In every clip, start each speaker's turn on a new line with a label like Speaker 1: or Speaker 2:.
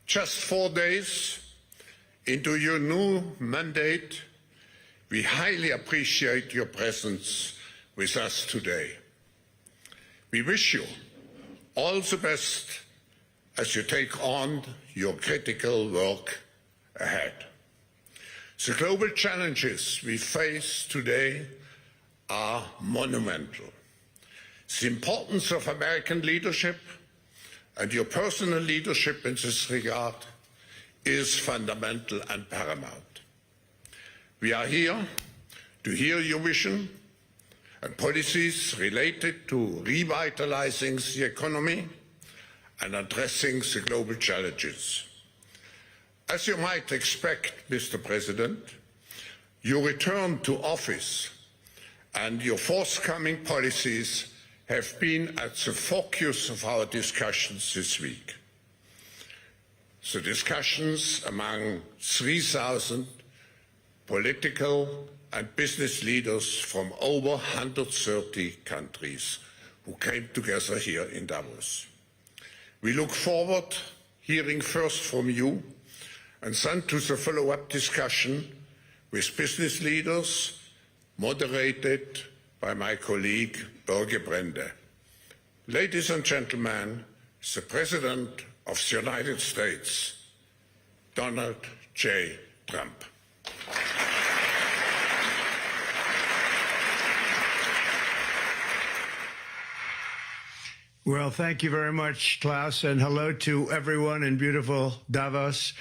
Speaker 1: Just 4 days into your new mandate, we highly appreciate your presence with us today. We wish you all the best as you take on your critical work ahead. The global challenges we face today are monumental. The importance of American leadership and your personal leadership in this regard is fundamental and paramount. We are here to hear your vision and policies related to revitalizing the economy and addressing the global challenges. As you might expect, Mr. President, your return to office and your forthcoming policies have been at the focus of our discussions this week. The discussions among 3,000 political and business leaders from over 130 countries who came together here in Davos. We look forward to hearing first from you and then to the follow-up discussion with business leaders, moderated by my colleague Børge Brende. Ladies and gentlemen, the President of the United States, Donald J. Trump.
Speaker 2: Well, thank you very much, Klaus, and hello to everyone in beautiful Davos.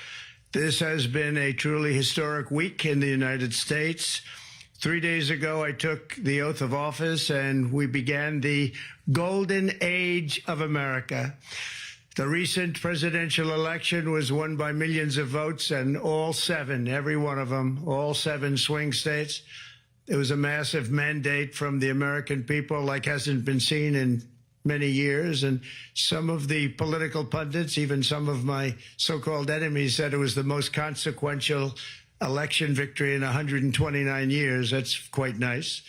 Speaker 2: This has been a truly historic week in the United States. 3 days ago, I took the oath of office, and we began the golden age of America. The recent presidential election was won by millions of votes, and all seven, every one of them, all seven swing states. It was a massive mandate from the American people like hasn't been seen in many years, and some of the political pundits, even some of my so-called enemies, said it was the most consequential election victory in 129 years. That's quite nice.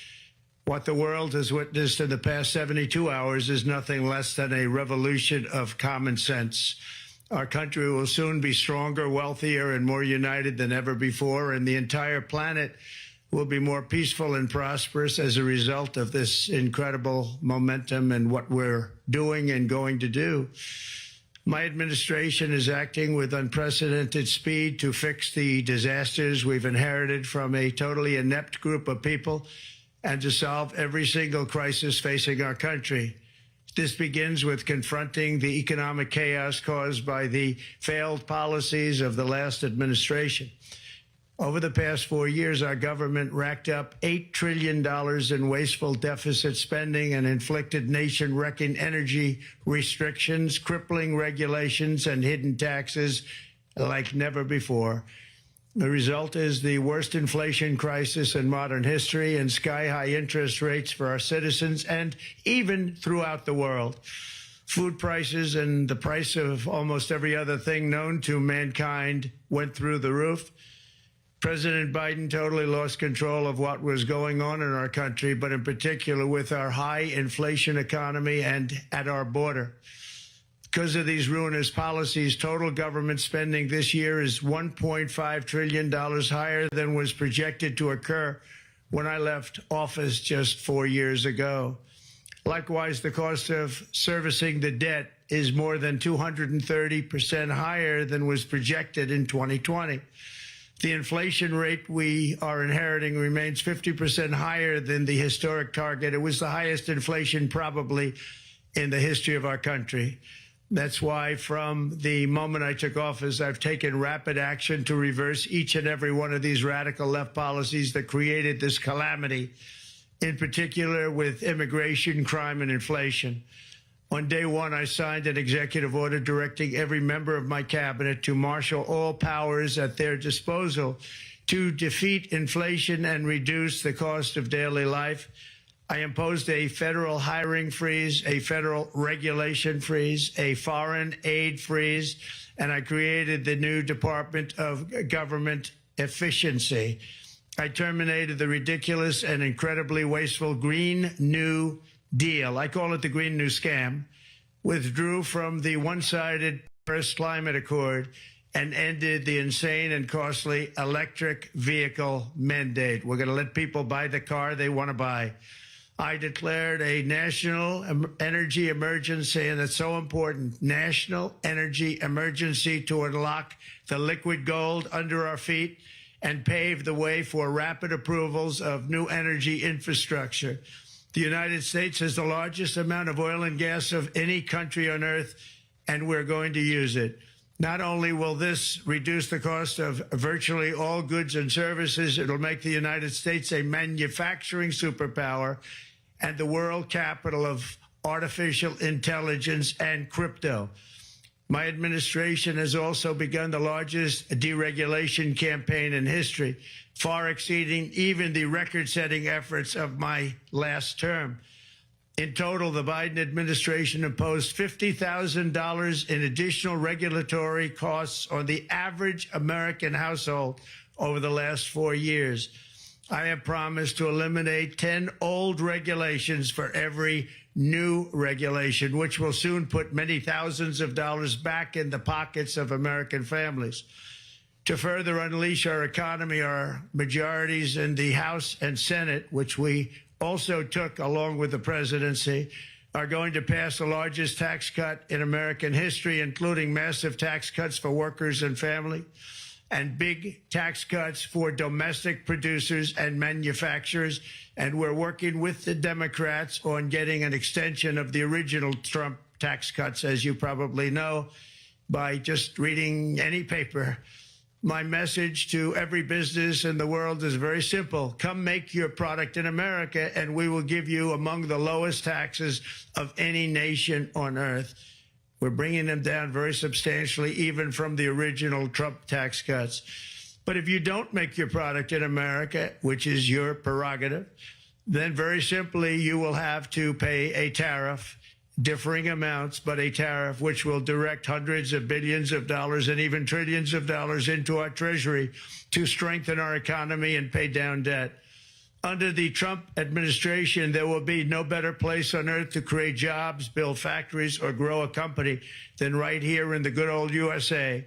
Speaker 2: What the world has witnessed in the past 72 hours is nothing less than a revolution of common sense. Our country will soon be stronger, wealthier, and more united than ever before, and the entire planet will be more peaceful and prosperous as a result of this incredible momentum and what we're doing and going to do. My administration is acting with unprecedented speed to fix the disasters we've inherited from a totally inept group of people and to solve every single crisis facing our country. This begins with confronting the economic chaos caused by the failed policies of the last administration. Over the past 4 years, our government racked up $8 trillion in wasteful deficit spending and inflicted nation-wrecking energy restrictions, crippling regulations, and hidden taxes like never before. The result is the worst inflation crisis in modern history and sky-high interest rates for our citizens and even throughout the world. Food prices and the price of almost every other thing known to mankind went through the roof. President Biden totally lost control of what was going on in our country, but in particular with our high inflation economy and at our border. Because of these ruinous policies, total government spending this year is $1.5 trillion higher than was projected to occur when I left office just 4 years ago. Likewise, the cost of servicing the debt is more than 230% higher than was projected in 2020. The inflation rate we are inheriting remains 50% higher than the historic target. It was the highest inflation probably in the history of our country. That's why from the moment I took office, I've taken rapid action to reverse each and every one of these radical left policies that created this calamity, in particular with immigration, crime, and inflation. On day one, I signed an executive order directing every member of my cabinet to marshal all powers at their disposal to defeat inflation and reduce the cost of daily life. I imposed a federal hiring freeze, a federal regulation freeze, a foreign aid freeze, and I created the new Department of Government Efficiency. I terminated the ridiculous and incredibly wasteful Green New Deal. I call it the Green New Scam. Withdrew from the one-sided Paris Climate Accord and ended the insane and costly electric vehicle mandate. We're going to let people buy the car they want to buy. I declared a national energy emergency, and it's so important, national energy emergency to unlock the liquid gold under our feet and pave the way for rapid approvals of new energy infrastructure. The United States has the largest amount of oil and gas of any country on earth, and we're going to use it. Not only will this reduce the cost of virtually all goods and services, it'll make the United States a manufacturing superpower and the world capital of artificial intelligence and crypto. My administration has also begun the largest deregulation campaign in history, far exceeding even the record-setting efforts of my last term. In total, the Biden administration imposed $50,000 in additional regulatory costs on the average American household over the last 4 years. I have promised to eliminate 10 old regulations for every new regulation, which will soon put many thousands of dollars back in the pockets of American families. To further unleash our economy, our majorities in the House and Senate, which we also took along with the presidency, are going to pass the largest tax cut in American history, including massive tax cuts for workers and family, and big tax cuts for domestic producers and manufacturers. And we're working with the Democrats on getting an extension of the original Trump tax cuts, as you probably know, by just reading any paper. My message to every business in the world is very simple. Come make your product in America, and we will give you among the lowest taxes of any nation on earth. We're bringing them down very substantially, even from the original Trump tax cuts. But if you don't make your product in America, which is your prerogative, then very simply you will have to pay a tariff, differing amounts, but a tariff which will direct hundreds of billions of dollars and even trillions of dollars into our treasury to strengthen our economy and pay down debt. Under the Trump administration, there will be no better place on earth to create jobs, build factories, or grow a company than right here in the good old USA.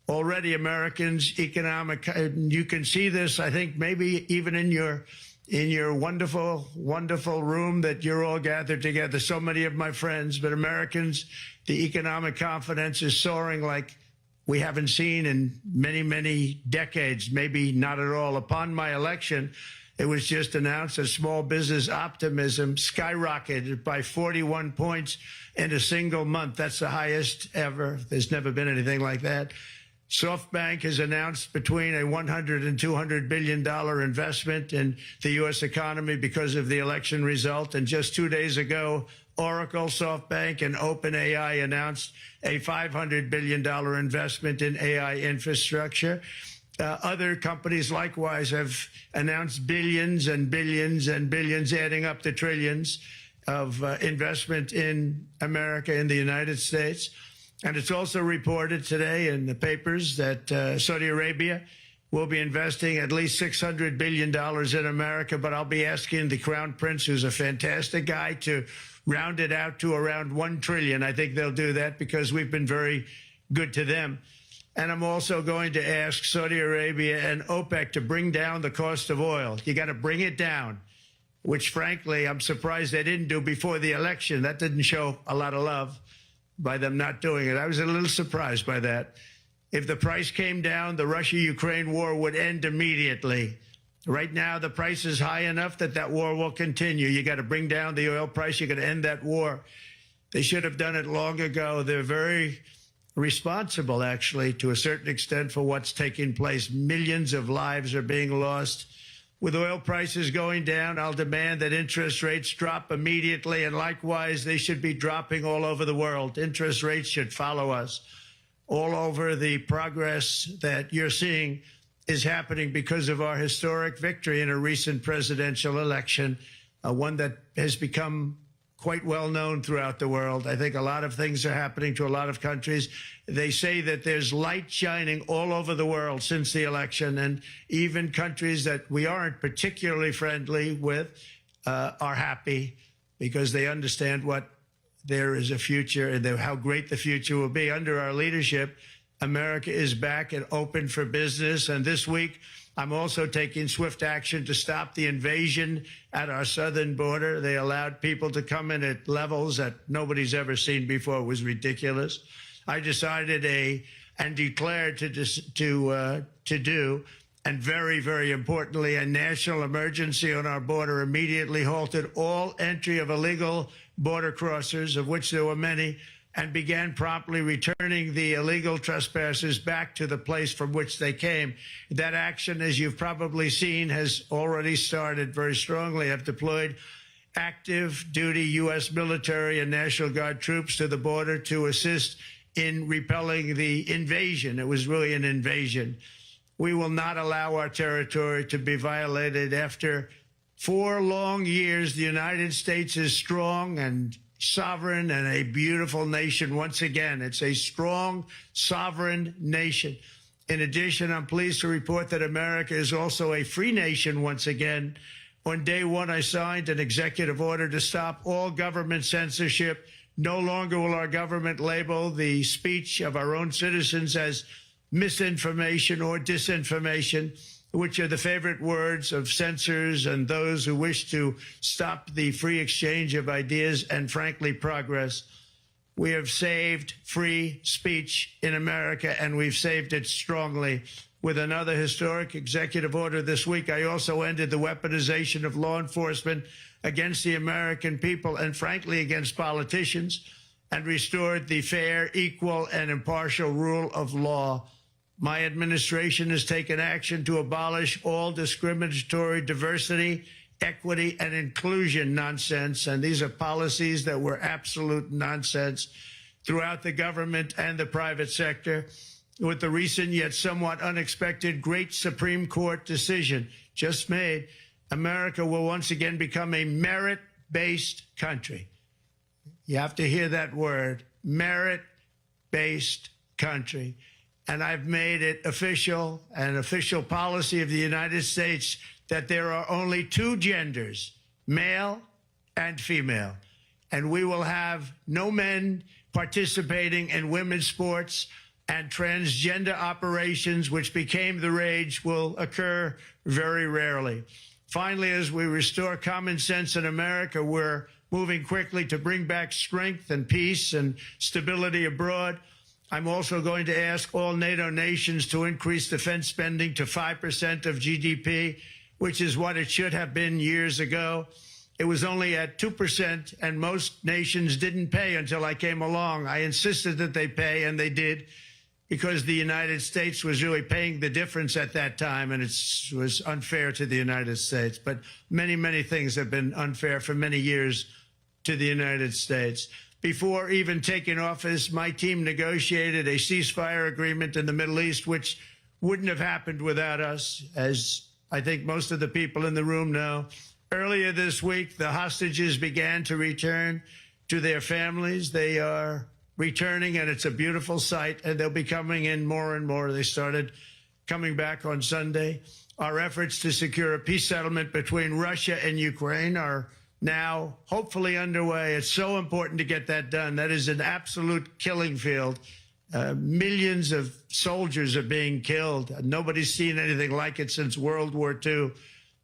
Speaker 2: Already Americans' economic, you can see this, I think, maybe even in your wonderful, wonderful room that you're all gathered together, so many of my friends, but Americans, the economic confidence is soaring like we haven't seen in many, many decades, maybe not at all. Upon my election, it was just announced that small business optimism skyrocketed by 41 points in a single month. That's the highest ever. There's never been anything like that. SoftBank has announced between a $100 and $200 billion investment in the U.S. economy because of the election result. And just 2 days ago, Oracle, SoftBank, and OpenAI announced a $500 billion investment in AI infrastructure. Other companies likewise have announced billions and billions and billions, adding up to trillions of investment in America, in the United States. And it's also reported today in the papers that Saudi Arabia will be investing at least $600 billion in America. But I'll be asking the Crown Prince, who's a fantastic guy, to round it out to around $1 trillion. I think they'll do that because we've been very good to them. And I'm also going to ask Saudi Arabia and OPEC to bring down the cost of oil. You got to bring it down, which, frankly, I'm surprised they didn't do before the election. That didn't show a lot of love by them not doing it. I was a little surprised by that. If the price came down, the Russia-Ukraine war would end immediately. Right now, the price is high enough that that war will continue. You got to bring down the oil price. You got to end that war. They should have done it long ago. They're very responsible, actually, to a certain extent, for what's taking place. Millions of lives are being lost. With oil prices going down, I'll demand that interest rates drop immediately, and likewise, they should be dropping all over the world. Interest rates should follow us. All over, the progress that you're seeing is happening because of our historic victory in a recent presidential election, one that has become quite well known throughout the world. I think a lot of things are happening to a lot of countries. They say that there's light shining all over the world since the election, and even countries that we aren't particularly friendly with are happy because they understand what there is a future and how great the future will be. Under our leadership, America is back and open for business. And this week, I'm also taking swift action to stop the invasion at our southern border. They allowed people to come in at levels that nobody's ever seen before. It was ridiculous. I decided and declared to do, and very, very importantly, a national emergency on our border, immediately halted all entry of illegal border crossers, of which there were many, and began promptly returning the illegal trespassers back to the place from which they came. That action, as you've probably seen, has already started very strongly. I've deployed active duty U.S. military and National Guard troops to the border to assist in repelling the invasion. It was really an invasion. We will not allow our territory to be violated. After 4 long years, the United States is strong and sovereign and a beautiful nation once again. It's a strong, sovereign nation. In addition, I'm pleased to report that America is also a free nation once again. On day one, I signed an executive order to stop all government censorship. No longer will our government label the speech of our own citizens as misinformation or disinformation, which are the favorite words of censors and those who wish to stop the free exchange of ideas and, frankly, progress. We have saved free speech in America, and we've saved it strongly. With another historic executive order this week, I also ended the weaponization of law enforcement against the American people and, frankly, against politicians, and restored the fair, equal, and impartial rule of law. My administration has taken action to abolish all discriminatory diversity, equity, and inclusion nonsense, and these are policies that were absolute nonsense throughout the government and the private sector. With the recent yet somewhat unexpected great Supreme Court decision just made, America will once again become a merit-based country. You have to hear that word, merit-based country. And I've made it official, an official policy of the United States, that there are only 2 genders, male and female. And we will have no men participating in women's sports, and transgender operations, which became the rage, will occur very rarely. Finally, as we restore common sense in America, we're moving quickly to bring back strength and peace and stability abroad. I'm also going to ask all NATO nations to increase defense spending to 5% of GDP, which is what it should have been years ago. It was only at 2%, and most nations didn't pay until I came along. I insisted that they pay, and they did, because the United States was really paying the difference at that time, and it was unfair to the United States. But many, many things have been unfair for many years to the United States. Before even taking office, my team negotiated a ceasefire agreement in the Middle East, which wouldn't have happened without us, as I think most of the people in the room know. Earlier this week, the hostages began to return to their families. They are returning, and it's a beautiful sight, and they'll be coming in more and more. They started coming back on Sunday. Our efforts to secure a peace settlement between Russia and Ukraine are now hopefully underway. It's so important to get that done. That is an absolute killing field. Millions of soldiers are being killed. Nobody's seen anything like it since World War II.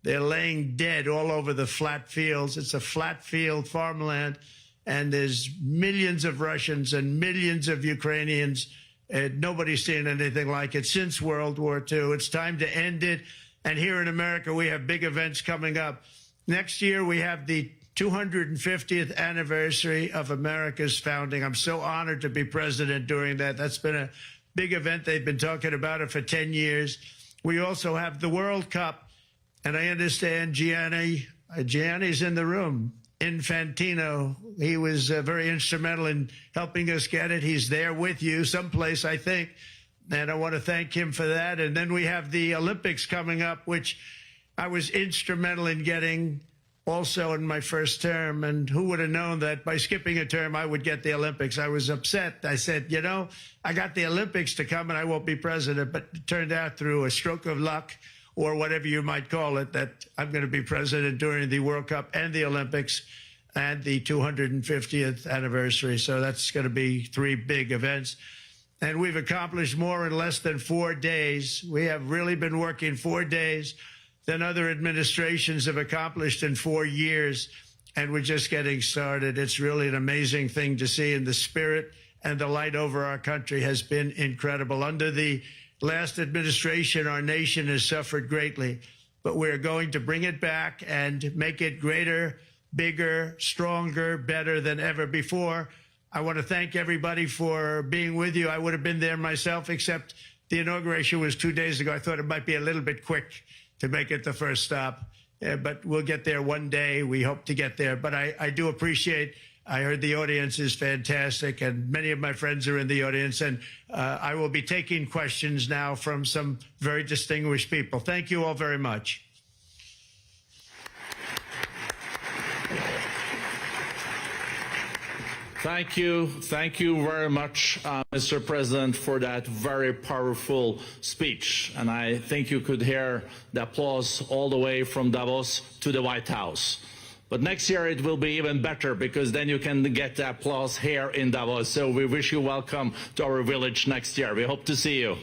Speaker 2: They're laying dead all over the flat fields. It's a flat field farmland, and there's millions of Russians and millions of Ukrainians. Nobody's seen anything like it since World War II. It's time to end it. And here in America, we have big events coming up. Next year, we have the 250th anniversary of America's founding. I'm so honored to be president during that. That's been a big event. They've been talking about it for 10 years. We also have the World Cup, and I understand Gianni's in the room. Infantino, he was very instrumental in helping us get it. He's there with you someplace, I think, and I want to thank him for that. And then we have the Olympics coming up, which I was instrumental in getting also in my first term. And who would have known that by skipping a term, I would get the Olympics? I was upset. I said, you know, I got the Olympics to come and I won't be president. But it turned out through a stroke of luck, or whatever you might call it, that I'm going to be president during the World Cup and the Olympics. and the 250th anniversary. So that's going to be 3 big events. And we've accomplished more in less than 4 days. We have really been working 4 days than other administrations have accomplished in 4 years. And we're just getting started. It's really an amazing thing to see. And the spirit and the light over our country has been incredible. Under the last administration, our nation has suffered greatly. But we're going to bring it back and make it greater, bigger, stronger, better than ever before. I want to thank everybody for being with you. I would have been there myself, except the inauguration was 2 days ago. I thought it might be a little bit quick to make it the first stop. But we'll get there one day. We hope to get there. But I do appreciate, I heard the audience is fantastic, and many of my friends are in the audience. And I will be taking questions now from some very distinguished people. Thank you all very much.
Speaker 3: Thank you very much, Mr. President, for that very powerful speech. And I think you could hear the applause all the way from Davos to the White House. But next year it will be even better, because then you can get the applause here in Davos. So we wish you welcome to our village next year. We hope to see you.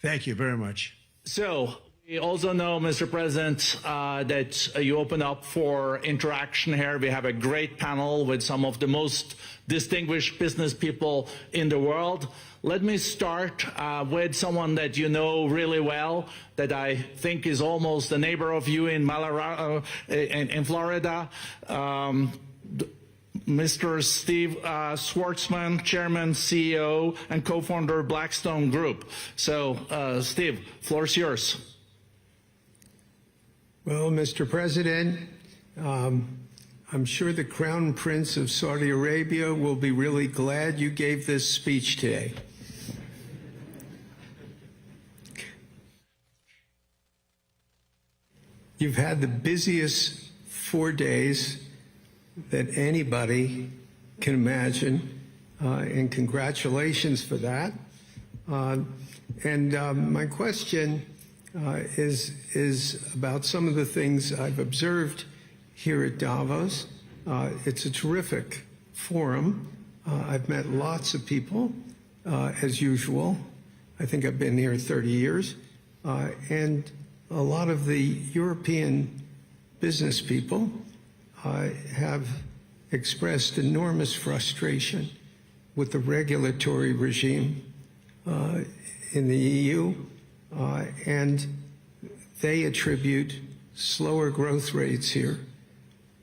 Speaker 2: Thank you very much.
Speaker 3: So we also know, Mr. President, that you open up for interaction here. We have a great panel with some of the most distinguished business people in the world. Let me start with someone that you know really well, that I think is almost a neighbor of you in in Florida. Mr. Steve Schwarzman, Chairman, CEO, and co-founder of Blackstone Group. So, Steve, floor is yours.
Speaker 4: Well, Mr. President, I'm sure the Crown Prince of Saudi Arabia will be really glad you gave this speech today. You've had the busiest 4 days that anybody can imagine, and congratulations for that. My question is about some of the things I've observed here at Davos. It's a terrific forum. I've met lots of people, as usual. I think I've been here 30 years. And a lot of the European business people have expressed enormous frustration with the regulatory regime in the EU. And they attribute slower growth rates here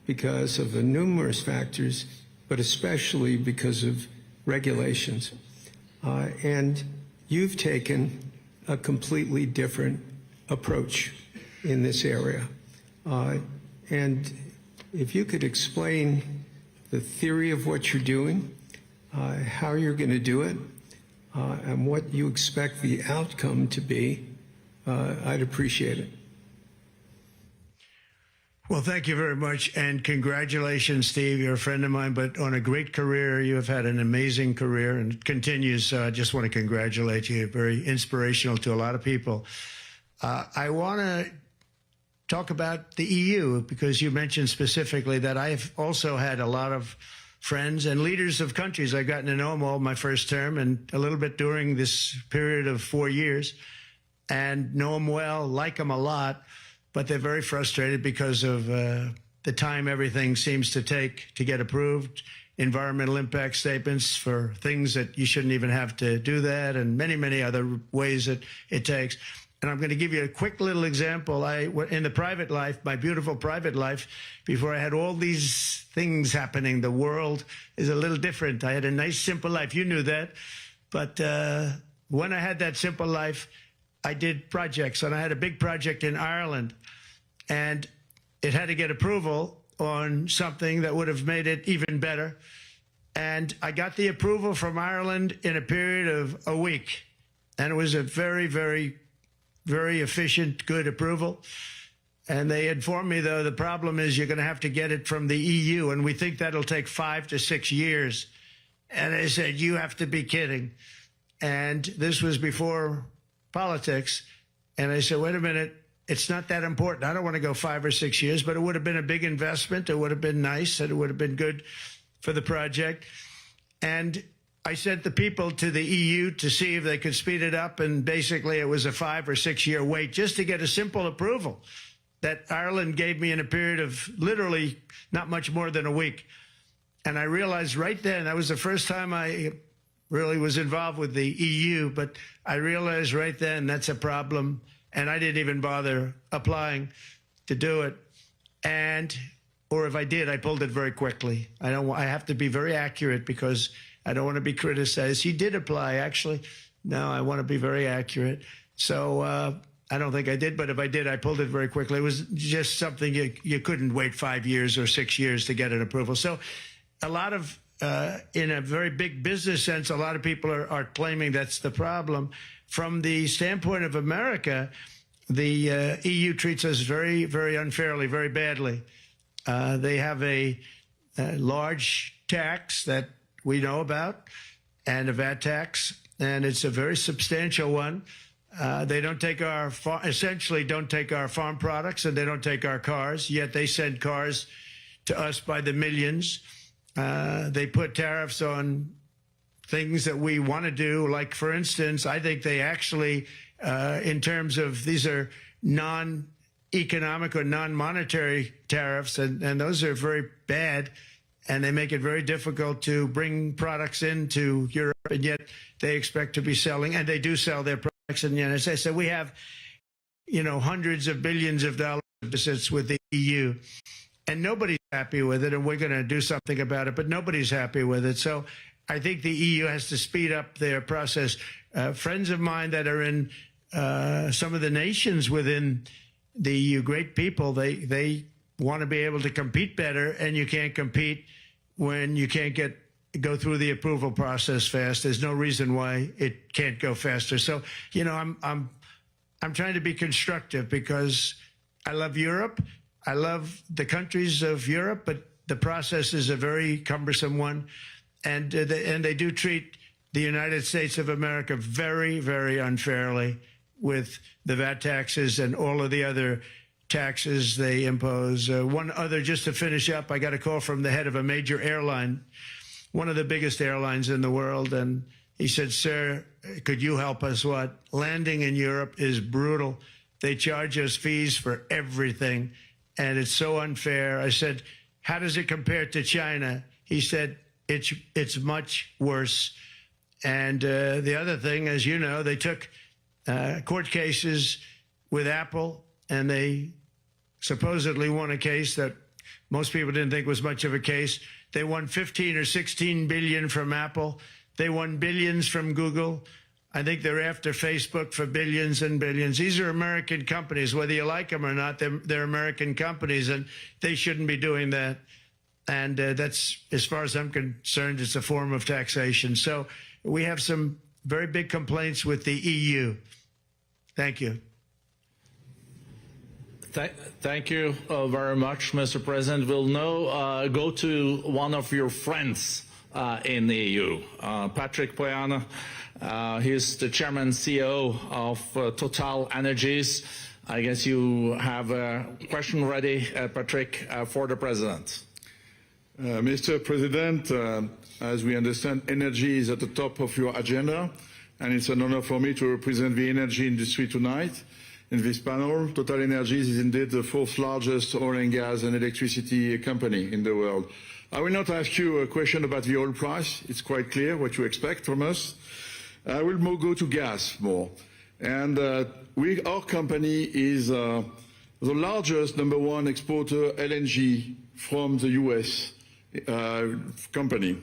Speaker 4: because of the numerous factors, but especially because of regulations. And you've taken a completely different approach in this area. And if you could explain the theory of what you're doing, how you're going to do it, and what you expect the outcome to be, I'd appreciate it.
Speaker 2: Well, thank you very much, and congratulations, Steve. You're a friend of mine, but on a great career. You have had an amazing career, and it continues. So I just want to congratulate you. Very inspirational to a lot of people. I want to talk about the EU, because you mentioned specifically that I've also had a lot of friends and leaders of countries. I've gotten to know them all my first term and a little bit during this period of 4 years, and know them well, like them a lot, but they're very frustrated because of the time everything seems to take to get approved, environmental impact statements for things that you shouldn't even have to do that, and many, many other ways that it takes. And I'm going to give you a quick little example. In the private life, my beautiful private life, before I had all these things happening, the world is a little different. I had a nice, simple life. You knew that. But when I had that simple life, I did projects. And I had a big project in Ireland. And it had to get approval on something that would have made it even better. And I got the approval from Ireland in a period of a week. And it was a very, very efficient, good approval. And they informed me, though, the problem is you're going to have to get it from the EU, and we think that'll take 5 to 6 years. And I said, you have to be kidding. And this was before politics. And I said, wait a minute, it's not that important. I don't want to go 5 or 6 years, but it would have been a big investment. It would have been nice, and it would have been good for the project. And I sent the people to the EU to see if they could speed it up, and basically it was a 5 or 6 year wait just to get a simple approval that Ireland gave me in a period of literally not much more than a week. And I realized right then, that was the first time I really was involved with the EU, but I realized right then that's a problem, and I didn't even bother applying to do it. Or if I did, I pulled it very quickly. I have to be very accurate because I don't want to be criticized. He did apply, actually. No, I want to be very accurate. So I don't think I did, but if I did, I pulled it very quickly. It was just something you couldn't wait 5 years or 6 years to get an approval. So a lot of, in a very big business sense, a lot of people are claiming that's the problem. From the standpoint of America, the EU treats us very, very unfairly, very badly. They have a large tax that we know about, and a VAT tax, and it's a very substantial one. They don't take essentially don't take our farm products, and they don't take our cars, yet they send cars to us by the millions. They put tariffs on things that we want to do, like, for instance, I think they actually, in terms of, these are non-economic or non-monetary tariffs, and those are very bad, and they make it very difficult to bring products into Europe, and yet they expect to be selling, and they do sell their products in the United States. So we have, hundreds of billions of dollars of deficits with the EU, and nobody's happy with it, and we're going to do something about it, but nobody's happy with it. So I think the EU has to speed up their process. Friends of mine that are in some of the nations within the EU, great people, they want to be able to compete better, and you can't compete when you can't go through the approval process fast. There's no reason why it can't go faster. So, I'm trying to be constructive because I love Europe. I love the countries of Europe, but the process is a very cumbersome one. And they do treat the United States of America very, very unfairly with the VAT taxes and all of the other taxes they impose. One other, just to finish up, I got a call from the head of a major airline, one of the biggest airlines in the world, and he said, "Sir, could you help us? What? Landing in Europe is brutal. They charge us fees for everything, and it's so unfair." I said, "How does it compare to China?" He said, it's much worse. And the other thing, as you know, they took court cases with Apple, and they supposedly won a case that most people didn't think was much of a case. They won 15 or 16 billion from Apple. They won billions from Google. I think they're after Facebook for billions and billions. These are American companies, whether you like them or not. They're American companies, and they shouldn't be doing that. And that's, as far as I'm concerned, it's a form of taxation. So we have some very big complaints with the EU. Thank you.
Speaker 3: Thank you very much, Mr. President. We'll now go to one of your friends in the EU, Patrick Pouyanné. He's the chairman and CEO of Total Energies. I guess you have a question ready, Patrick, for the president.
Speaker 5: Mr. President, as we understand, energy is at the top of your agenda, and it's an honor for me to represent the energy industry tonight. In this panel, Total Energies is indeed the fourth largest oil and gas and electricity company in the world. I will not ask you a question about the oil price. It's quite clear what you expect from us. I will go to gas more. And our company is the largest #1 exporter LNG from the US company.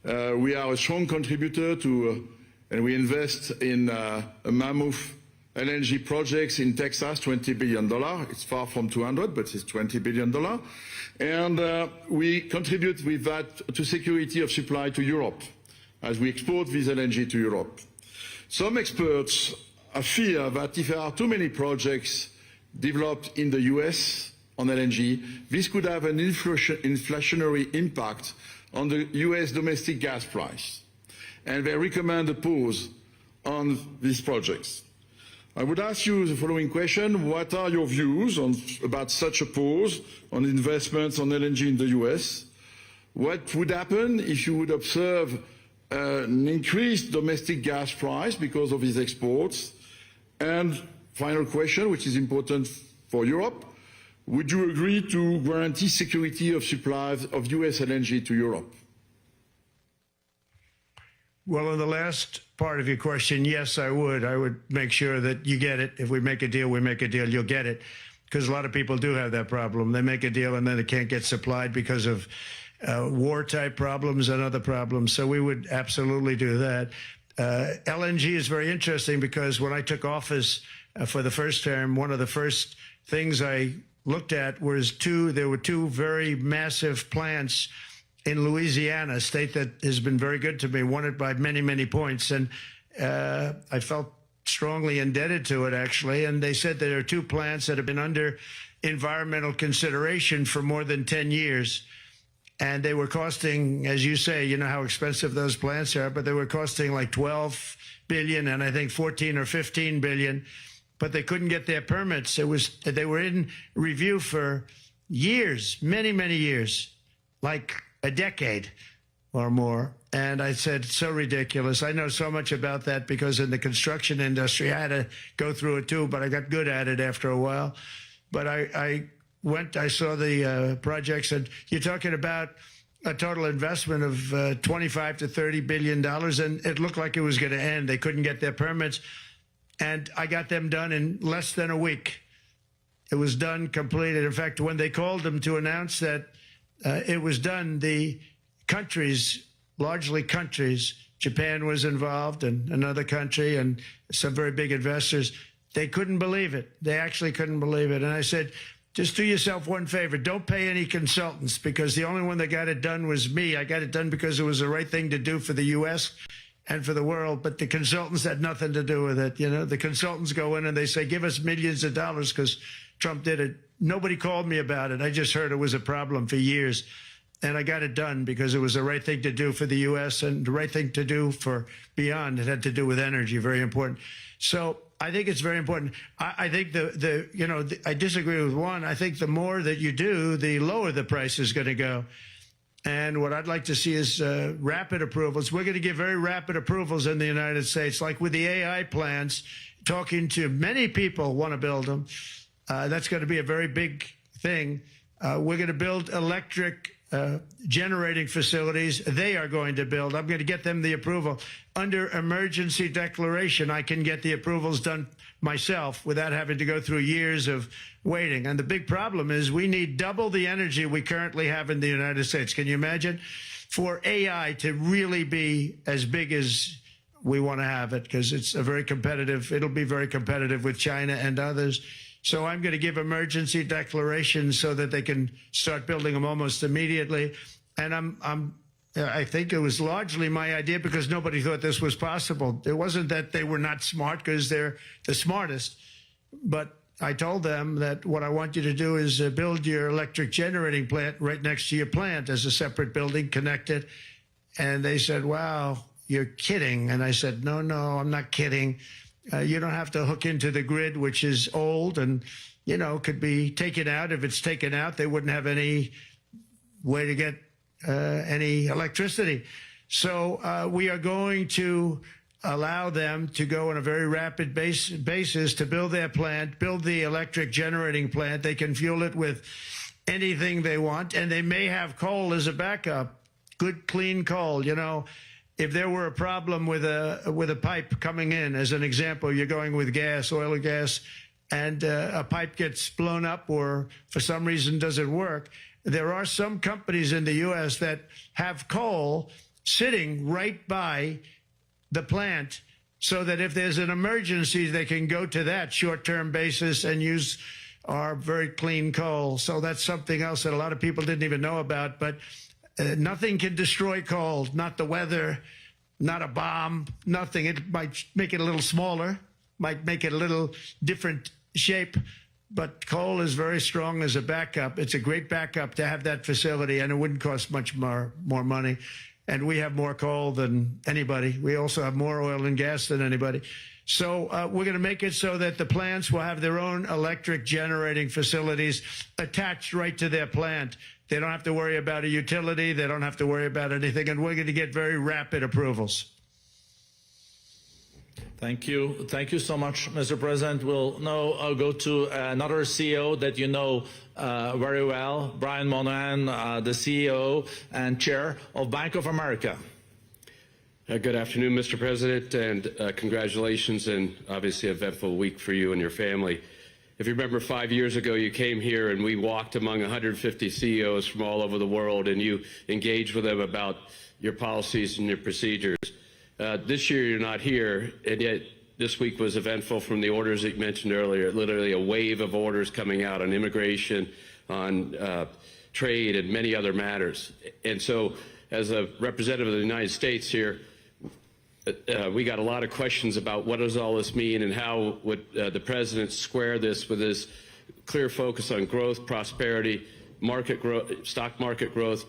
Speaker 5: We are a strong contributor to, and we invest in a mammoth LNG projects in Texas, $20 billion. It's far from 200, but it's $20 billion. And we contribute with that to security of supply to Europe, as we export this LNG to Europe. Some experts fear that if there are too many projects developed in the US on LNG, this could have an inflationary impact on the US domestic gas price. And they recommend a pause on these projects. I would ask you the following question. What are your views about such a pause on investments on LNG in the US? What would happen if you would observe an increased domestic gas price because of these exports? And final question, which is important for Europe, would you agree to guarantee security of supplies of US LNG to Europe?
Speaker 2: Well, in the last part of your question, yes, I would. I would make sure that you get it. If we make a deal, we make a deal, you'll get it. Because a lot of people do have that problem. They make a deal and then they can't get supplied because of war-type problems and other problems. So we would absolutely do that. LNG is very interesting because when I took office for the first term, one of the first things I looked at was there were two very massive plants in Louisiana, a state that has been very good to me, won it by many, many points. And I felt strongly indebted to it, actually. And they said there are two plants that have been under environmental consideration for more than 10 years. And they were costing, as you say, you know how expensive those plants are, but they were costing like 12 billion and I think 14 or 15 billion, but they couldn't get their permits. They were in review for years, many, many years, like a decade or more. And I said, so ridiculous. I know so much about that because in the construction industry, I had to go through it too, but I got good at it after a while. But I saw the projects, and you're talking about a total investment of 25 to $30 billion, and it looked like it was going to end. They couldn't get their permits, and I got them done in less than a week. It was done, completed. In fact, when they called them to announce that it was done, the countries, largely countries, Japan was involved and another country and some very big investors, they couldn't believe it. They actually couldn't believe it. And I said, just do yourself one favor. Don't pay any consultants, because the only one that got it done was me. I got it done because it was the right thing to do for the U.S. and for the world, but the consultants had nothing to do with it. You know, the consultants go in and they say, give us millions of dollars because Trump did it. Nobody called me about it. I just heard it was a problem for years. And I got it done because it was the right thing to do for the U.S. and the right thing to do for beyond. It had to do with energy, very important. So I think it's very important. I think I disagree with one. I think the more that you do, the lower the price is going to go. And what I'd like to see is rapid approvals. We're going to give very rapid approvals in the United States, like with the AI plants, talking to many people want to build them. That's going to be a very big thing. We're going to build electric generating facilities. They are going to build. I'm going to get them the approval. Under emergency declaration, I can get the approvals done myself without having to go through years of waiting. And the big problem is we need double the energy we currently have in the United States. Can you imagine? For AI to really be as big as we want to have it, because it's it'll be very competitive with China and others. So I'm going to give emergency declarations so that they can start building them almost immediately. And I think it was largely my idea because nobody thought this was possible. It wasn't that they were not smart, because they're the smartest. But I told them that what I want you to do is build your electric generating plant right next to your plant as a separate building, connected. And they said, wow, you're kidding. And I said, no, I'm not kidding. You don't have to hook into the grid, which is old and, could be taken out. If it's taken out, they wouldn't have any way to get any electricity. So we are going to allow them to go on a very rapid basis to build their plant, build the electric generating plant. They can fuel it with anything they want, and they may have coal as a backup, good, clean coal, If there were a problem with a pipe coming in, as an example, you're going with gas, oil or gas, and a pipe gets blown up or for some reason doesn't work, there are some companies in the U.S. that have coal sitting right by the plant so that if there's an emergency, they can go to that short-term basis and use our very clean coal. So that's something else that a lot of people didn't even know about, but nothing can destroy coal, not the weather, not a bomb, nothing. It might make it a little smaller, might make it a little different shape, but coal is very strong as a backup. It's a great backup to have that facility, and it wouldn't cost much more money. And we have more coal than anybody. We also have more oil and gas than anybody. So we're going to make it so that the plants will have their own electric generating facilities attached right to their plant. They don't have to worry about a utility. They don't have to worry about anything. And we're going to get very rapid approvals.
Speaker 3: Thank you. Thank you so much, Mr. President. We'll now go to another CEO that you know very well, Brian Moynihan, the CEO and chair of Bank of America.
Speaker 6: Good afternoon, Mr. President, and congratulations and obviously an eventful week for you and your family. If you remember 5 years ago, you came here and we walked among 150 CEOs from all over the world and you engaged with them about your policies and your procedures. This year you're not here, and yet this week was eventful from the orders that you mentioned earlier, literally a wave of orders coming out on immigration, on trade, and many other matters. And so as a representative of the United States here, we got a lot of questions about what does all this mean and how would the president square this with his clear focus on growth, prosperity, market growth, stock market growth,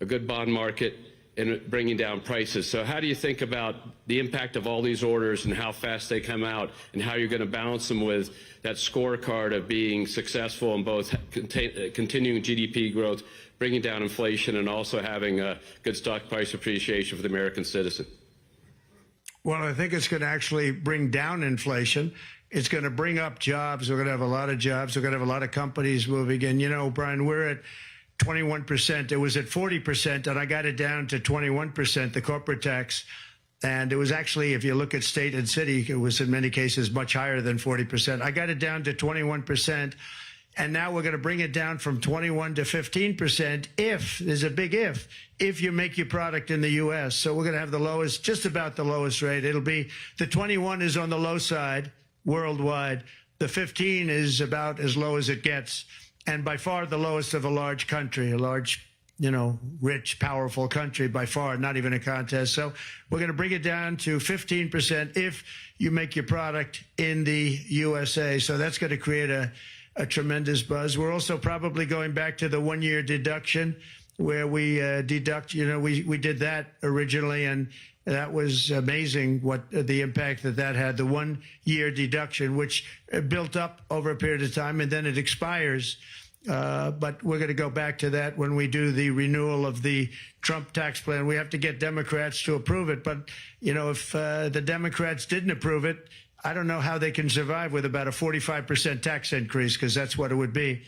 Speaker 6: a good bond market, and bringing down prices. So how do you think about the impact of all these orders and how fast they come out and how you're going to balance them with that scorecard of being successful in both continuing GDP growth, bringing down inflation, and also having a good stock price appreciation for the American citizen?
Speaker 2: Well, I think it's going to actually bring down inflation. It's going to bring up jobs. We're going to have a lot of jobs. We're going to have a lot of companies moving in. You know, Brian, we're at 21%. It was at 40%, and I got it down to 21%, the corporate tax. And it was actually, if you look at state and city, it was in many cases much higher than 40%. I got it down to 21%. And now we're going to bring it down from 21 to 15% if, there's a big if you make your product in the U.S. So we're going to have the lowest, just about the lowest rate. It'll be, the 21 is on the low side worldwide. The 15 is about as low as it gets. And by far the lowest of a large country, a large, you know, rich, powerful country by far, not even a contest. So we're going to bring it down to 15% if you make your product in the USA. So that's going to create a tremendous buzz. We're also probably going back to the 1 year deduction where we deduct, you know, we did that originally, and that was amazing what the impact that had, the 1 year deduction, which built up over a period of time and then it expires. But we're going to go back to that when we do the renewal of the Trump tax plan. We have to get Democrats to approve it. But, you know, if the Democrats didn't approve it, I don't know how they can survive with about a 45% tax increase, because that's what it would be.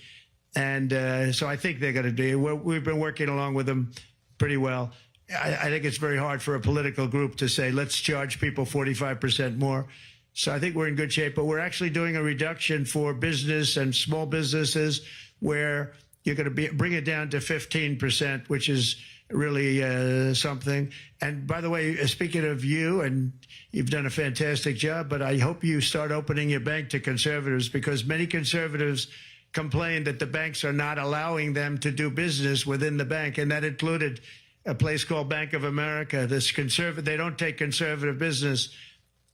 Speaker 2: And so I think they're going to do. We've been working along with them pretty well. I think it's very hard for a political group to say, let's charge people 45% more. So I think we're in good shape. But we're actually doing a reduction for business and small businesses where you're going to bring it down to 15%, which is really something. And by the way, speaking of you, and you've done a fantastic job, but I hope you start opening your bank to conservatives, because many conservatives complain that the banks are not allowing them to do business within the bank. And that included a place called Bank of America. They don't take conservative business.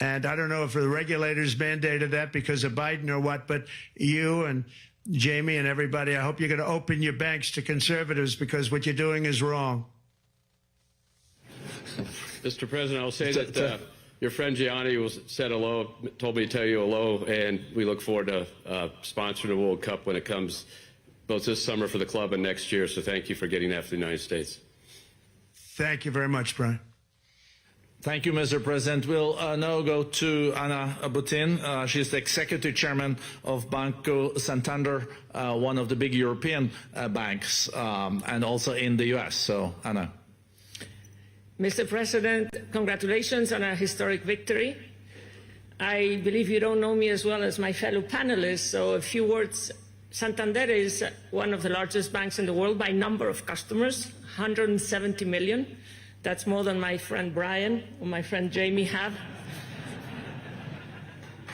Speaker 2: And I don't know if the regulators mandated that because of Biden or what, but you and Jamie and everybody, I hope you're going to open your banks to conservatives, because what you're doing is wrong.
Speaker 6: Mr. President, I'll say that your friend Gianni said hello, told me to tell you hello, and we look forward to sponsoring the World Cup when it comes, both this summer for the club and next year. So thank you for getting that for the United States.
Speaker 2: Thank you very much, Brian.
Speaker 3: Thank you, Mr. President. We'll now go to Anna Butin. She's the executive chairman of Banco Santander, one of the big European banks, and also in the U.S. So, Anna.
Speaker 7: Mr. President, congratulations on a historic victory. I believe you don't know me as well as my fellow panelists, so a few words. Santander is one of the largest banks in the world by number of customers, 170 million. That's more than my friend Brian or my friend Jamie have.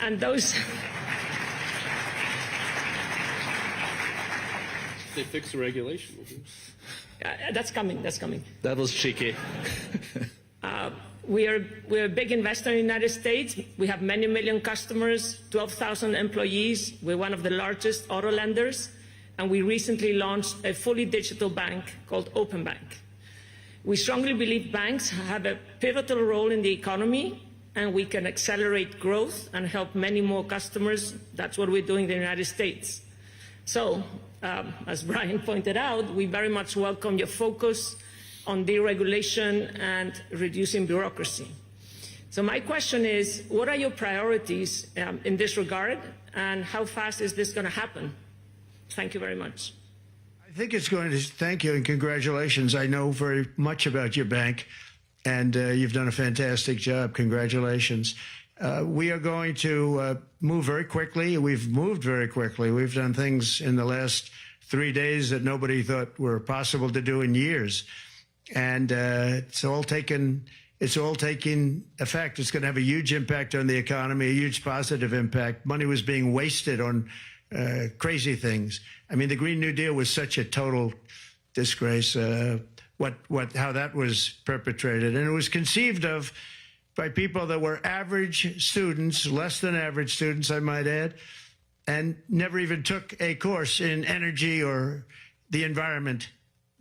Speaker 7: And those...
Speaker 6: They fixed the regulation.
Speaker 7: That's coming, that's coming.
Speaker 3: That was cheeky.
Speaker 7: We're a big investor in the United States. We have many million customers, 12,000 employees. We're one of the largest auto lenders. And we recently launched a fully digital bank called Open Bank. We strongly believe banks have a pivotal role in the economy, and we can accelerate growth and help many more customers. That's what we're doing in the United States. So, as Brian pointed out, we very much welcome your focus on deregulation and reducing bureaucracy. So my question is, what are your priorities in this regard, and how fast is this going to happen? Thank you very much.
Speaker 2: I think it's going to, thank you and congratulations. I know very much about your bank, and you've done a fantastic job. Congratulations. We are going to move very quickly. We've moved very quickly. We've done things in the last 3 days that nobody thought were possible to do in years. And it's all taking effect. It's going to have a huge impact on the economy, a huge positive impact. Money was being wasted on crazy things. I mean, the Green New Deal was such a total disgrace, how that was perpetrated. And it was conceived of by people that were average students, less than average students, I might add, and never even took a course in energy or the environment.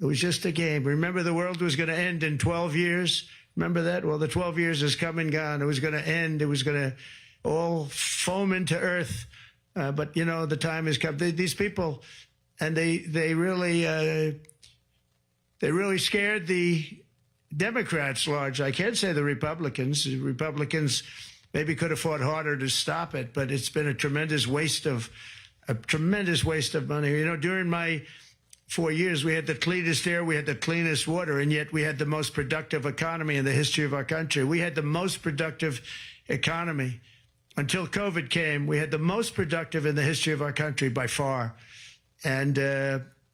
Speaker 2: It was just a game. Remember, the world was going to end in 12 years? Remember that? Well, the 12 years has come and gone. It was going to end. It was going to all foam into earth. But, you know, the time has come. These people, and they really scared the Democrats large. I can't say the Republicans. The Republicans maybe could have fought harder to stop it, but it's been a tremendous waste of money. You know, during my 4 years, we had the cleanest air, we had the cleanest water, and yet we had the most productive economy in the history of our country. We had the most productive economy until COVID came. We had the most productive in the history of our country by far, and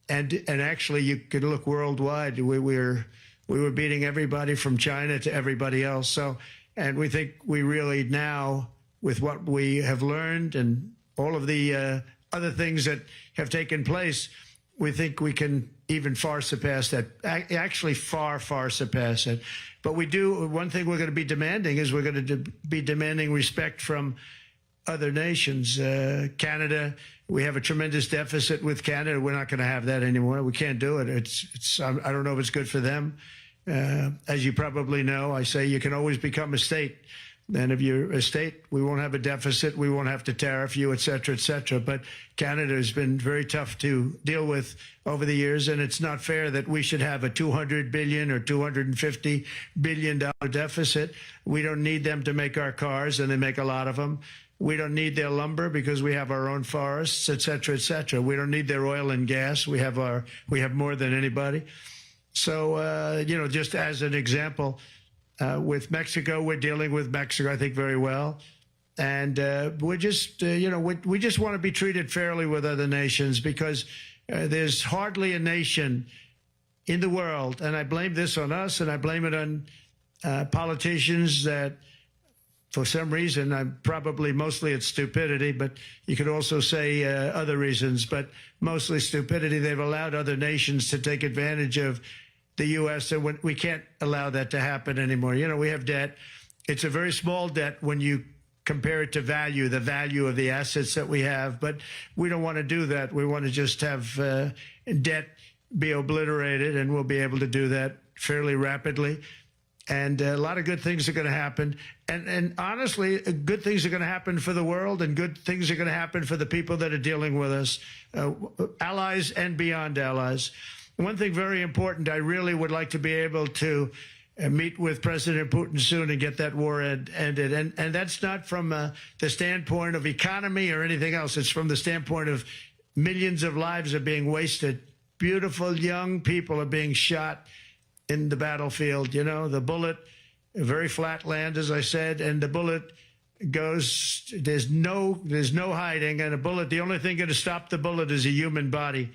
Speaker 2: actually, you could look worldwide. We were beating everybody from China to everybody else. So, and we think we really now, with what we have learned and all of the other things that have taken place, we think we can even far surpass that, actually far surpass it. But we do, one thing we're going to be demanding is we're going to be demanding respect from other nations. Canada, we have a tremendous deficit with Canada. We're not going to have that anymore. We can't do it. I don't know if it's good for them. As you probably know, I say you can always become a state. And if you're a state, we won't have a deficit. We won't have to tariff you, et cetera, et cetera. But Canada has been very tough to deal with over the years. And it's not fair that we should have a $200 billion or $250 billion deficit. We don't need them to make our cars, and they make a lot of them. We don't need their lumber because we have our own forests, et cetera, et cetera. We don't need their oil and gas. We have more than anybody. So, you know, just as an example, with Mexico, we're dealing with Mexico, I think, very well. And we're just, you know, we just want to be treated fairly with other nations, because there's hardly a nation in the world, and I blame this on us, and I blame it on politicians that, for some reason, probably mostly it's stupidity, but you could also say other reasons, but mostly stupidity. They've allowed other nations to take advantage of the U.S., and we can't allow that to happen anymore. You know, we have debt. It's a very small debt when you compare it to value, the value of the assets that we have, but we don't want to do that. We want to just have debt be obliterated, and we'll be able to do that fairly rapidly. And a lot of good things are going to happen. And honestly, good things are going to happen for the world, and good things are going to happen for the people that are dealing with us, allies and beyond allies. One thing very important, I really would like to be able to meet with President Putin soon and get that war ended. And that's not from the standpoint of economy or anything else. It's from the standpoint of millions of lives are being wasted. Beautiful young people are being shot in the battlefield. You know, the bullet, very flat land, as I said, and the bullet goes, there's no hiding. And a bullet, the only thing going to stop the bullet is a human body.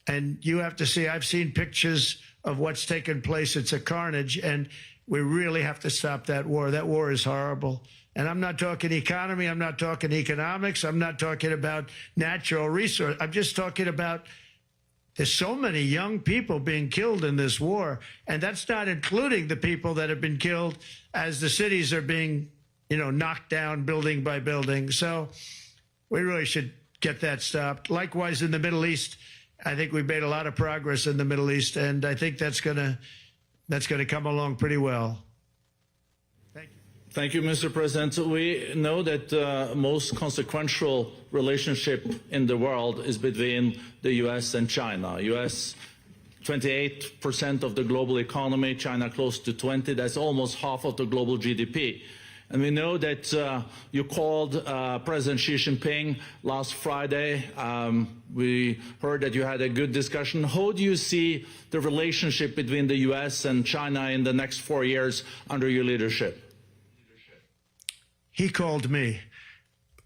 Speaker 2: And you have to see, I've seen pictures of what's taken place. It's a carnage, and we really have to stop that war. That war is horrible. And I'm not talking economy. I'm not talking economics. I'm not talking about natural resource. I'm just talking about there's so many young people being killed in this war. And that's not including the people that have been killed as the cities are being, you know, knocked down building by building. So we really should get that stopped. Likewise, in the Middle East, I think we've made a lot of progress in the Middle East, and I think that's gonna come along pretty well. Thank you.
Speaker 3: Thank you, Mr. President. We know that the most consequential relationship in the world is between the U.S. and China. U.S. 28% of the global economy, China close to 20%. That's almost half of the global GDP. And we know that you called President Xi Jinping last Friday. We heard that you had a good discussion. How do you see the relationship between the U.S. and China in the next 4 years under your leadership?
Speaker 2: He called me,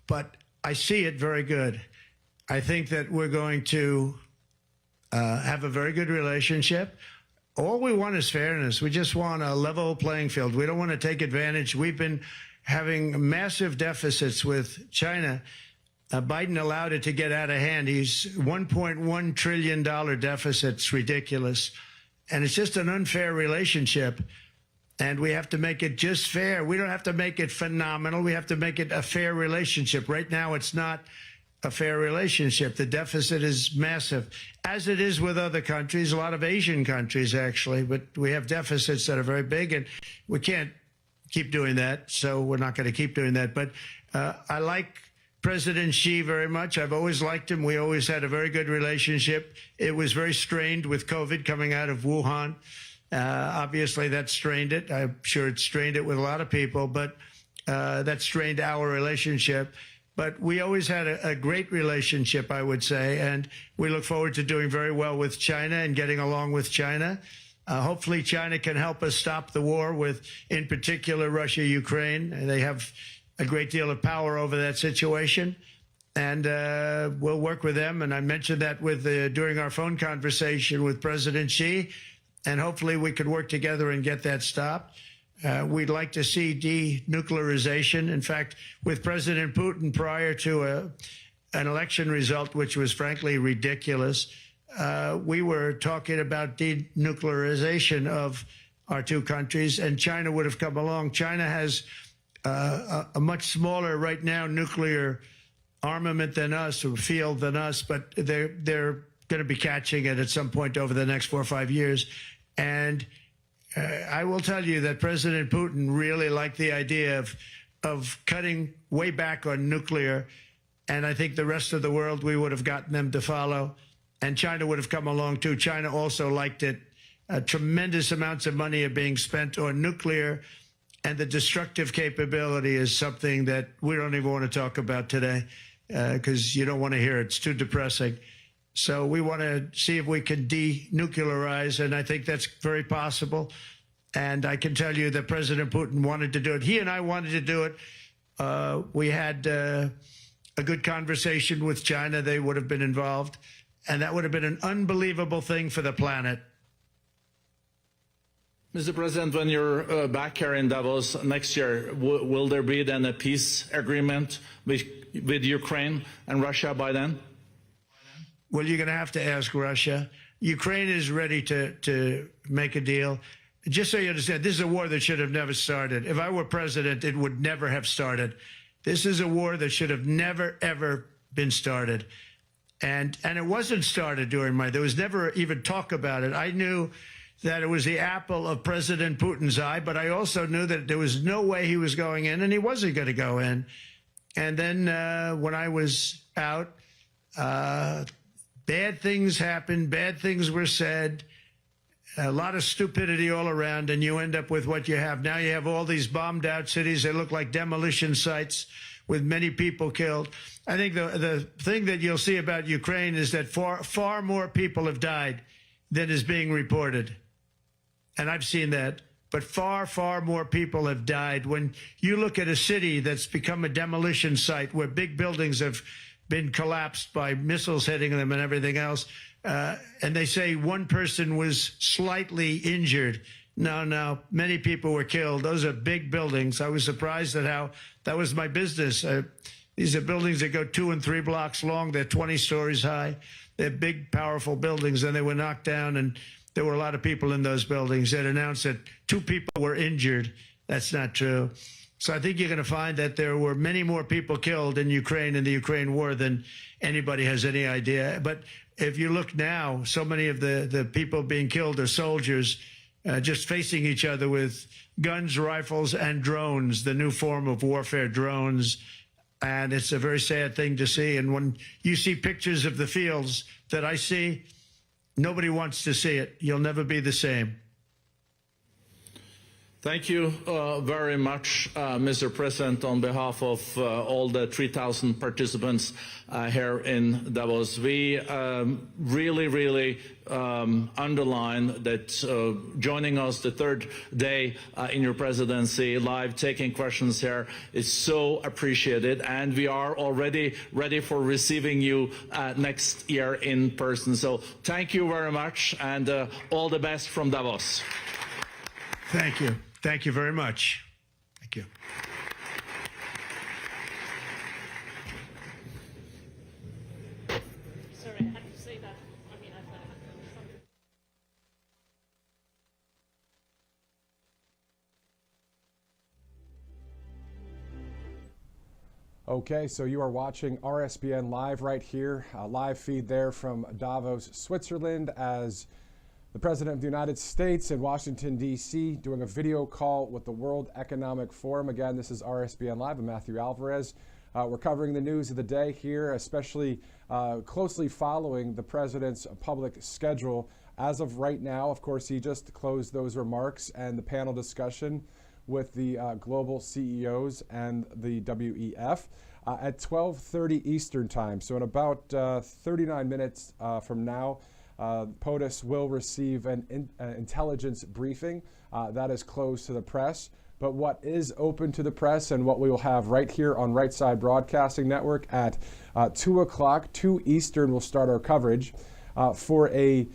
Speaker 2: but I see it very good. I think that we're going to have a very good relationship. All we want is fairness. We just want a level playing field. We don't want to take advantage. We've been having massive deficits with China. Biden allowed it to get out of hand. He's $1.1 trillion deficit. It's ridiculous. And it's just an unfair relationship. And we have to make it just fair. We don't have to make it phenomenal. We have to make it a fair relationship. Right now, it's not a fair relationship. The deficit is massive, as it is with other countries, a lot of Asian countries, actually. But we have deficits that are very big, and we can't keep doing that. So we're not going to keep doing that. But I like President Xi very much. I've always liked him. We always had a very good relationship. It was very strained with COVID coming out of Wuhan. Obviously, that strained it. I'm sure it strained it with a lot of people, but that strained our relationship. But we always had a great relationship, I would say, and we look forward to doing very well with China and getting along with China. Hopefully, China can help us stop the war with, in particular, Russia, Ukraine. They have a great deal of power over that situation, and we'll work with them. And I mentioned that during our phone conversation with President Xi. And hopefully we could work together and get that stopped. We'd like to see denuclearization. In fact, with President Putin, prior to an election result, which was frankly ridiculous, we were talking about denuclearization of our two countries, and China would have come along. China has a much smaller, right now, nuclear armament than us, or field than us, but they're going to be catching it at some point over the next 4 or 5 years. And I will tell you that President Putin really liked the idea of cutting way back on nuclear. And I think the rest of the world, we would have gotten them to follow. And China would have come along, too. China also liked it. Tremendous amounts of money are being spent on nuclear. And the destructive capability is something that we don't even want to talk about today because you don't want to hear it. It's too depressing. So we want to see if we can denuclearize, and I think that's very possible. And I can tell you that President Putin wanted to do it. He and I wanted to do it. We had a good conversation with China. They would have been involved, and that would have been an unbelievable thing for the planet.
Speaker 3: Mr. President, when you're back here in Davos next year, will there be then a peace agreement with Ukraine and Russia by then?
Speaker 2: Well, you're going to have to ask Russia. Ukraine is ready to make a deal. Just so you understand, this is a war that should have never started. If I were president, it would never have started. This is a war that should have never, ever been started. And it wasn't started during there was never even talk about it. I knew that it was the apple of President Putin's eye, but I also knew that there was no way he was going in, and he wasn't going to go in. And then when I was out, bad things happened, bad things were said, a lot of stupidity all around, and you end up with what you have. Now you have all these bombed out cities. They look like demolition sites with many people killed. I think the thing that you'll see about Ukraine is that far more people have died than is being reported. And I've seen that. But far, far more people have died. When you look at a city that's become a demolition site where big buildings have been collapsed by missiles hitting them and everything else. And they say one person was slightly injured. No, many people were killed. Those are big buildings. I was surprised at how that was my business. These are buildings that go 2 and 3 blocks long. They're 20 stories high. They're big, powerful buildings, and they were knocked down, and there were a lot of people in those buildings. That announced that 2 people were injured. That's not true. So I think you're going to find that there were many more people killed in Ukraine in the Ukraine war than anybody has any idea. But if you look now, so many of the people being killed are soldiers. just facing each other with guns, rifles, and drones, the new form of warfare, drones. And it's a very sad thing to see. And when you see pictures of the fields that I see, nobody wants to see it. You'll never be the same.
Speaker 3: Thank you very much, Mr. President, on behalf of all the 3,000 participants here in Davos. We really underline that joining us the third day in your presidency, live taking questions here is so appreciated, and we are already ready for receiving you next year in person. So thank you very much, and all the best from Davos.
Speaker 2: Thank you. Thank you very much. Thank you.
Speaker 7: Sorry, I had to say that. I mean, I thought I had to something.
Speaker 8: Okay, so you are watching RSBN Live right here, a live feed there from Davos, Switzerland, as the President of the United States in Washington, D.C., doing a video call with the World Economic Forum. Again, this is RSBN Live. I'm Matthew Alvarez. We're covering the news of the day here, especially closely following the President's public schedule. As of right now, of course, he just closed those remarks and the panel discussion with the global CEOs and the WEF at 12:30 Eastern Time. So in about 39 minutes from now, POTUS will receive an intelligence briefing that is closed to the press. But what is open to the press and what we will have right here on Right Side Broadcasting Network at 2 o'clock, 2 Eastern, we'll start our coverage for a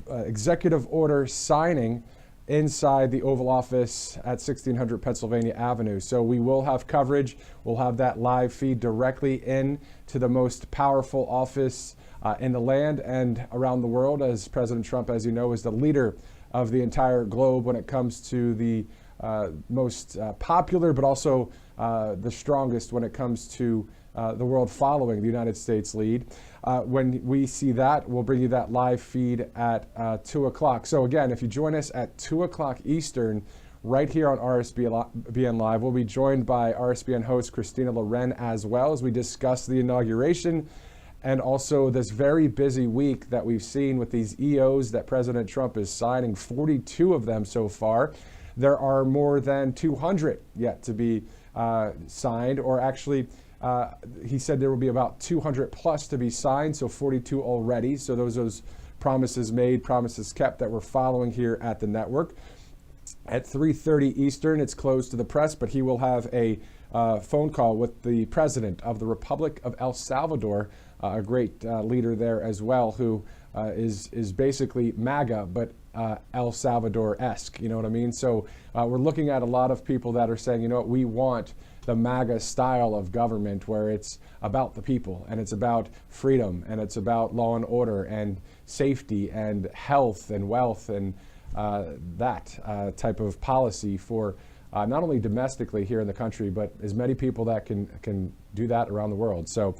Speaker 8: executive order signing inside the Oval Office at 1600 Pennsylvania Avenue. So we will have coverage. We'll have that live feed directly in to the most powerful office in the land and around the world, as President Trump, as you know, is the leader of the entire globe when it comes to the most popular, but also the strongest when it comes to the world following the United States lead. When we see that, we'll bring you that live feed at 2 o'clock. So again, if you join us at 2 o'clock Eastern, right here on RSBN Live, we'll be joined by RSBN host Christina Loren as well as we discuss the inauguration and also this very busy week that we've seen with these EOs that President Trump is signing, 42 of them so far. There are more than 200 yet to be signed, or actually, he said there will be about 200 plus to be signed, so 42 already. So those promises made, promises kept that we're following here at the network. At 3:30 Eastern, it's closed to the press, but he will have a phone call with the President of the Republic of El Salvador, a great leader there as well, who is basically MAGA, but El Salvador-esque, you know what I mean? So we're looking at a lot of people that are saying, you know what, we want the MAGA style of government where it's about the people and it's about freedom and it's about law and order and safety and health and wealth and that type of policy for not only domestically here in the country, but as many people that can do that around the world. So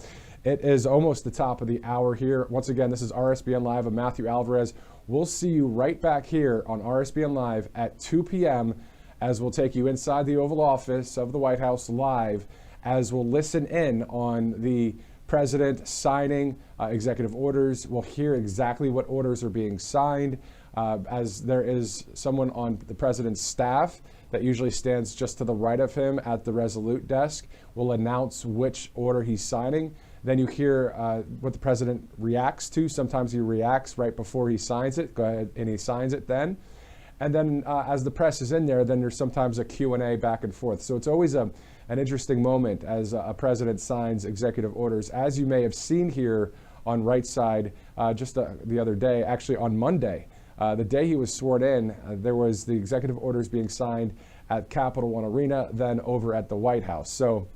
Speaker 8: it is almost the top of the hour here. Once again, this is RSBN Live. I'm Matthew Alvarez. We'll see you right back here on RSBN Live at 2 p.m. as we'll take you inside the Oval Office of the White House live, as we'll listen in on the President signing executive orders. We'll hear exactly what orders are being signed, as there is someone on the President's staff that usually stands just to the right of him at the Resolute desk will announce which order he's signing. Then you hear what the President reacts to. Sometimes he reacts right before he signs it. Go ahead, and he signs it then. And then as the press is in there, then there's sometimes a Q&A back and forth. So it's always an interesting moment as a president signs executive orders. As you may have seen here on Right Side just the other day, actually on Monday, the day he was sworn in, there was the executive orders being signed at Capital One Arena, then over at the White House. So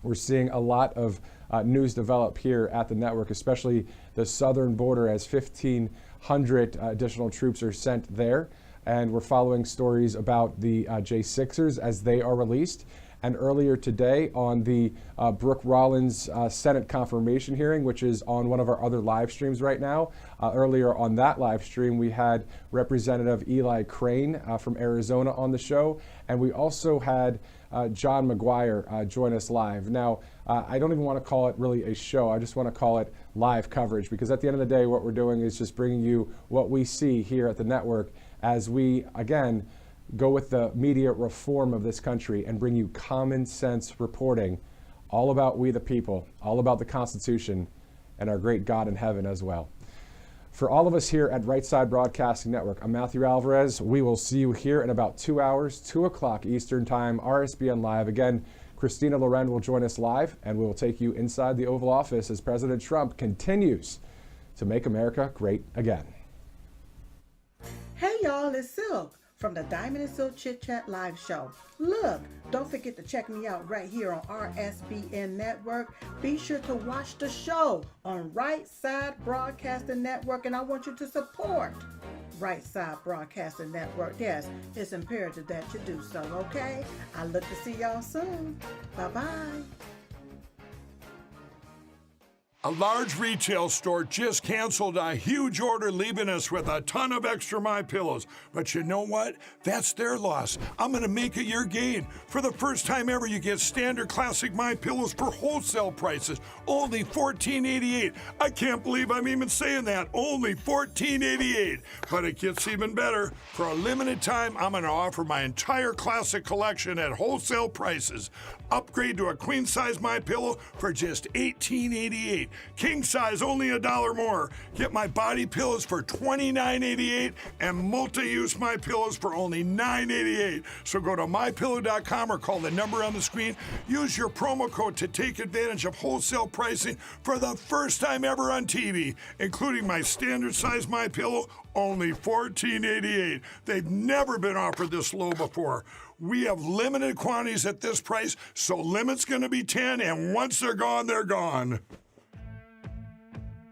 Speaker 8: we're seeing a lot of news develop here at the network, especially the southern border, as 1,500 additional troops are sent there. And we're following stories about the J6ers as they are released. and earlier today on the Brooke Rollins Senate confirmation hearing, which is on one of our other live streams right now. Earlier on that live stream, we had Representative Eli Crane from Arizona on the show, and we also had John McGuire join us live. Now, I don't even want to call it really a show. I just want to call it live coverage, because at the end of the day, what we're doing is just bringing you what we see here at the network as we, again, go with the media reform of this country and bring you common sense reporting all about we the people, all about the Constitution and our great God in heaven as well. For all of us here at Right Side Broadcasting Network, I'm Matthew Alvarez. We will see you here in about 2 hours, 2 o'clock Eastern Time, RSBN Live. Again, Christina Loren will join us live, and we will take you inside the Oval Office as President Trump continues to make America great again.
Speaker 9: Hey y'all, it's Silk from the Diamond and Silk Chit Chat Live Show. Look, don't forget to check me out right here on RSBN Network. Be sure to watch the show on Right Side Broadcasting Network, and I want you to support Right Side Broadcasting Network. Yes, it's imperative that you do so, okay? I look to see y'all soon. Bye-bye.
Speaker 10: A large retail store just canceled a huge order, leaving us with a ton of extra MyPillows. But you know what? That's their loss. I'm going to make it your gain. For the first time ever, you get standard classic MyPillows for wholesale prices, only $14.88. I can't believe I'm even saying that. Only $14.88. But it gets even better. For a limited time, I'm going to offer my entire classic collection at wholesale prices. Upgrade to a queen size MyPillow for just $18.88. King size only $1 more. Get my body pillows for $29.88 and multi-use MyPillows for only $9.88. So go to mypillow.com or call the number on the screen. Use your promo code to take advantage of wholesale pricing for the first time ever on TV, including my standard size MyPillow, only $14.88. They've never been offered this low before. We have limited quantities at this price, so limit's going to be 10, and once they're gone, they're gone.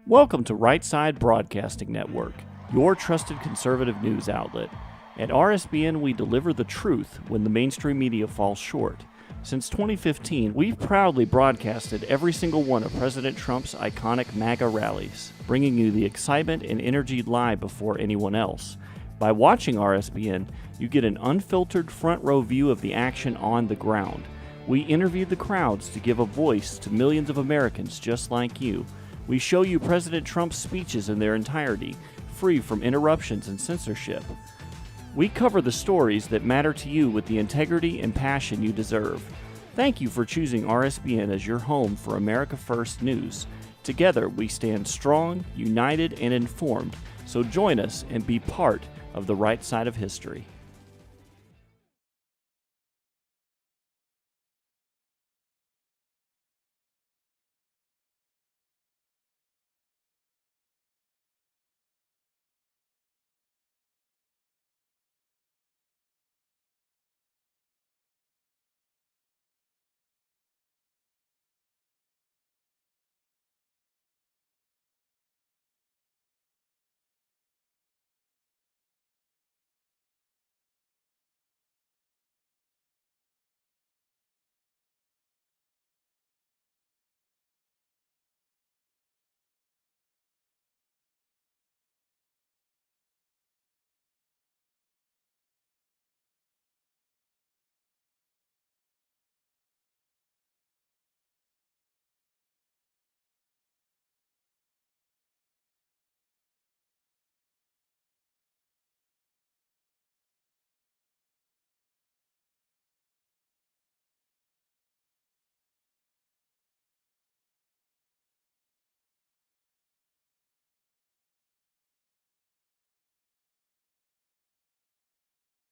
Speaker 11: Welcome to Right Side Broadcasting Network, your trusted conservative news outlet. At RSBN, we deliver the truth when the mainstream media falls short. Since 2015, we've proudly broadcasted every single one of President Trump's iconic MAGA rallies, bringing you the excitement and energy live before anyone else. By watching RSBN, you get an unfiltered front row view of the action on the ground. We interview the crowds to give a voice to millions of Americans just like you. We show you President Trump's speeches in their entirety, free from interruptions and censorship. We cover the stories that matter to you with the integrity and passion you deserve. Thank you for choosing RSBN as your home for America First news. Together, we stand strong, united, and informed. So join us and be part of the right side of history.